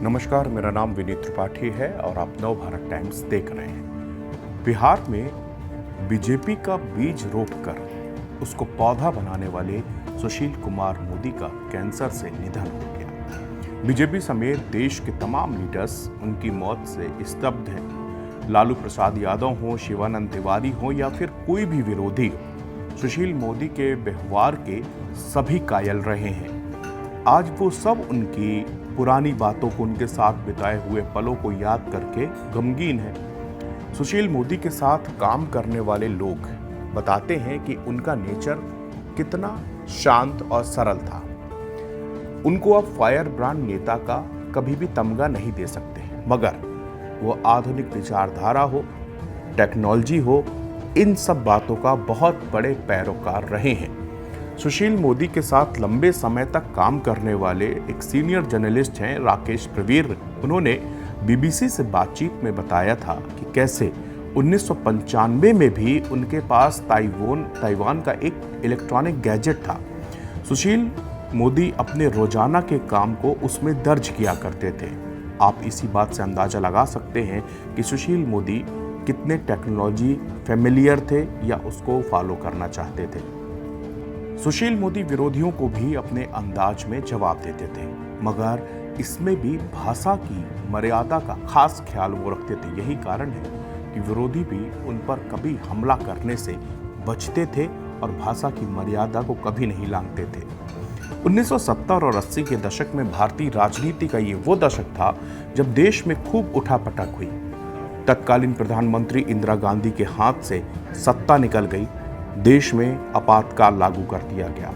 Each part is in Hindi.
नमस्कार, मेरा नाम विनीत त्रिपाठी है और आप नव भारत टाइम्स देख रहे हैं। बिहार में बीजेपी का बीज रोपकर उसको पौधा बनाने वाले सुशील कुमार मोदी का कैंसर से निधन हो गया। बीजेपी समेत देश के तमाम लीडर्स उनकी मौत से स्तब्ध हैं। लालू प्रसाद यादव हो, शिवानंद तिवारी हो या फिर कोई भी विरोधी हो, सुशील मोदी के व्यवहार के सभी कायल रहे हैं। आज वो सब उनकी पुरानी बातों को, उनके साथ बिताए हुए पलों को याद करके गमगीन है। सुशील मोदी के साथ काम करने वाले लोग बताते हैं कि उनका नेचर कितना शांत और सरल था। उनको अब फायर ब्रांड नेता का कभी भी तमगा नहीं दे सकते, मगर वो आधुनिक विचारधारा हो, टेक्नोलॉजी हो, इन सब बातों का बहुत बड़े पैरोकार रहे हैं। सुशील मोदी के साथ लंबे समय तक काम करने वाले एक सीनियर जर्नलिस्ट हैं राकेश प्रवीर। उन्होंने बीबीसी से बातचीत में बताया था कि कैसे 1995 में भी उनके पास ताइवान का एक इलेक्ट्रॉनिक गैजेट था। सुशील मोदी अपने रोजाना के काम को उसमें दर्ज किया करते थे। आप इसी बात से अंदाजा लगा सकते हैं कि सुशील मोदी कितने टेक्नोलॉजी फेमिलियर थे या उसको फॉलो करना चाहते थे। सुशील मोदी विरोधियों को भी अपने अंदाज में जवाब देते थे, मगर इसमें भी भाषा की मर्यादा का खास ख्याल वो रखते थे। यही कारण है कि विरोधी भी उन पर कभी हमला करने से बचते थे और भाषा की मर्यादा को कभी नहीं लांघते थे। 1970 और 80 के दशक में भारतीय राजनीति का ये वो दशक था जब देश में खूब उठापटक हुई। तत्कालीन प्रधानमंत्री इंदिरा गांधी के हाथ से सत्ता निकल गई। देश में आपातकाल लागू कर दिया गया।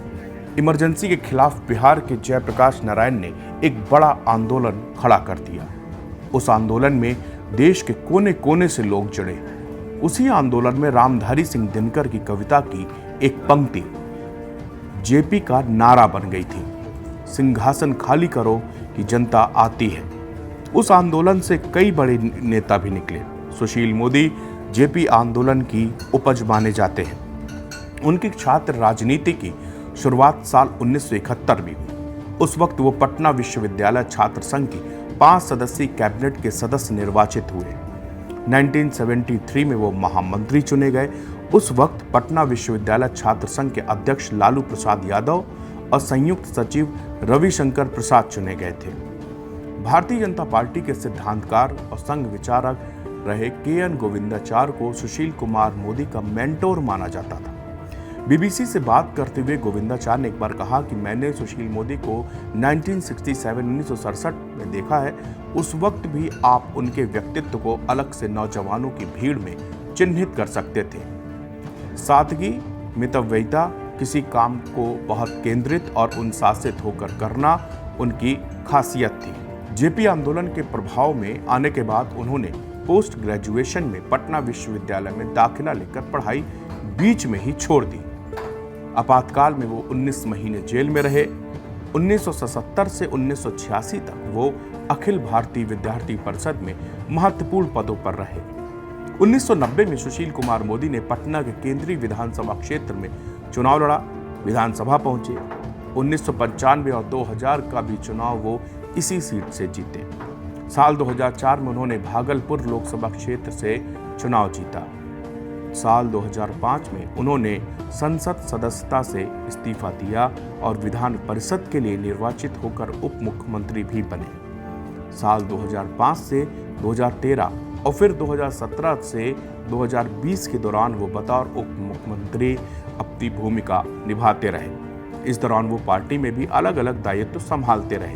इमरजेंसी के खिलाफ बिहार के जयप्रकाश नारायण ने एक बड़ा आंदोलन खड़ा कर दिया। उस आंदोलन में देश के कोने कोने से लोग जुड़े। उसी आंदोलन में रामधारी सिंह दिनकर की कविता की एक पंक्ति जेपी का नारा बन गई थी, सिंहासन खाली करो कि जनता आती है। उस आंदोलन से कई बड़े नेता भी निकले। सुशील मोदी जेपी आंदोलन की उपज माने जाते हैं। उनकी छात्र राजनीति की शुरुआत साल 1971 में हुई। उस वक्त वो पटना विश्वविद्यालय छात्र संघ की 5 सदस्यीय कैबिनेट के सदस्य निर्वाचित हुए। 1973 में वो महामंत्री चुने गए। उस वक्त पटना विश्वविद्यालय छात्र संघ के अध्यक्ष लालू प्रसाद यादव और संयुक्त सचिव रविशंकर प्रसाद चुने गए थे। भारतीय जनता पार्टी के सिद्धांतकार और संघ विचारक रहे KN गोविंदाचार्य को सुशील कुमार मोदी का मेंटोर माना जाता था। बीबीसी से बात करते हुए गोविंदाचार्य ने एक बार कहा कि मैंने सुशील मोदी को 1967 में देखा है। उस वक्त भी आप उनके व्यक्तित्व को अलग से नौजवानों की भीड़ में चिन्हित कर सकते थे। सादगी, मितव्ययिता, किसी काम को बहुत केंद्रित और अनुशासित होकर करना उनकी खासियत थी। जेपी आंदोलन के प्रभाव में आने के बाद उन्होंने पोस्ट ग्रेजुएशन में पटना विश्वविद्यालय में दाखिला लेकर पढ़ाई बीच में ही छोड़ दी। आपातकाल में वो 19 महीने जेल में रहे। 1977 से 1986 तक वो अखिल भारतीय विद्यार्थी परिषद में महत्वपूर्ण पदों पर रहे। 1990 में सुशील कुमार मोदी ने पटना के केंद्रीय विधानसभा क्षेत्र में चुनाव लड़ा, विधानसभा पहुंचे। 1995 और 2000 का भी चुनाव वो इसी सीट से जीते। साल 2004 में उन्होंने भागलपुर लोकसभा क्षेत्र से चुनाव जीता। साल 2005 में उन्होंने संसद सदस्यता से इस्तीफा दिया और विधान परिषद के लिए निर्वाचित होकर उप मुख्यमंत्री भी बने। साल 2005 से 2013 और फिर 2017 से 2020 के दौरान वो बतौर उप मुख्यमंत्री अपनी भूमिका निभाते रहे। इस दौरान वो पार्टी में भी अलग अलग दायित्व संभालते रहे।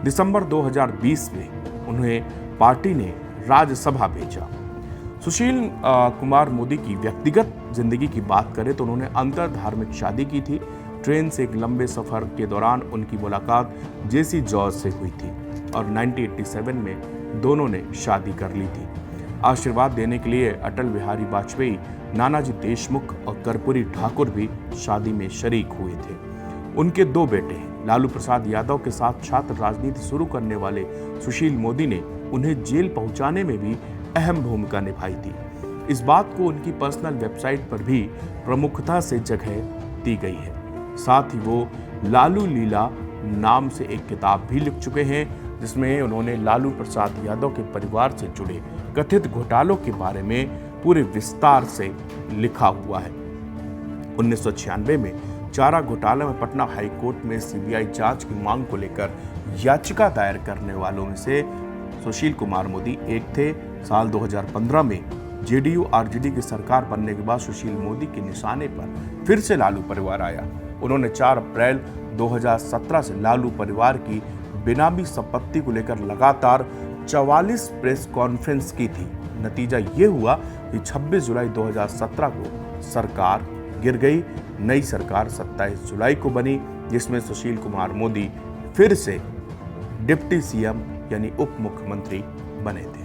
दिसंबर 2020 में उन्हें पार्टी ने राज्यसभा भेजा। सुशील कुमार मोदी की व्यक्तिगत जिंदगी की बात करें तो उन्होंने अंतर धार्मिक शादी की थी। ट्रेन से एक लंबे सफर के दौरान उनकी मुलाकात जेसी जॉर्ज से हुई थी और 1987 में दोनों ने शादी कर ली थी। आशीर्वाद देने के लिए अटल बिहारी वाजपेयी, नानाजी देशमुख और कर्पूरी ठाकुर भी शादी में शरीक हुए थे। उनके 2 बेटे हैं। लालू प्रसाद यादव के साथ छात्र राजनीति शुरू करने वाले सुशील मोदी ने उन्हें जेल पहुंचाने में भी अहम भूमिका निभाई थी। इस बात को उनकी पर्सनल वेबसाइट पर भी प्रमुखता से जगह दी गई है। साथ ही वो लालू लीला नाम से एक किताब भी लिख चुके हैं, जिसमें उन्होंने लालू प्रसाद यादव के परिवार से जुड़े कथित घोटालों के बारे में पूरे विस्तार से लिखा हुआ है। 1996 में चारा घोटाले में पटना हाईकोर्ट में सीबीआई जांच की मांग को लेकर याचिका दायर करने वालों में से सुशील कुमार मोदी एक थे। साल 2015 में जेडीयू आरजेडी की सरकार बनने के बाद सुशील मोदी के निशाने पर फिर से लालू परिवार आया। उन्होंने 4 अप्रैल 2017 से लालू परिवार की बेनामी संपत्ति को लेकर लगातार 44 प्रेस कॉन्फ्रेंस की थी। नतीजा ये हुआ कि 26 जुलाई 2017 को सरकार गिर गई। नई सरकार 27 जुलाई को बनी, जिसमें सुशील कुमार मोदी फिर से डिप्टी सीएम यानी उप मुख्यमंत्री बने थे।